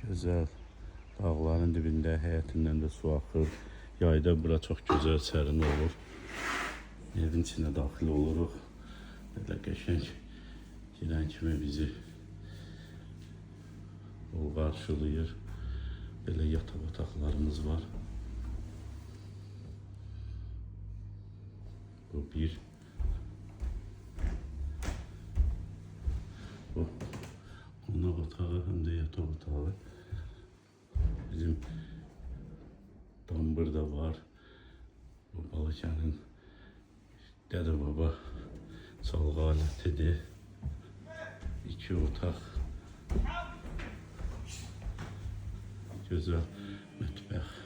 Güzel. Dağların dibində, həyətindən də su axır. Yayda bura çox gözəl sərin olur. Evin içinə daxil oluruq. Belə qəşəng girən kimi bizi yol qarşılayır. Belə yataq otaqlarımız var. Bu bir. Bu qonaq otağı həm də yataq otağı. Bizim dambır da var. Bu Balakənin Dədə Baba çalğı alətidir. 2 otaq. Gözəl mətbəx.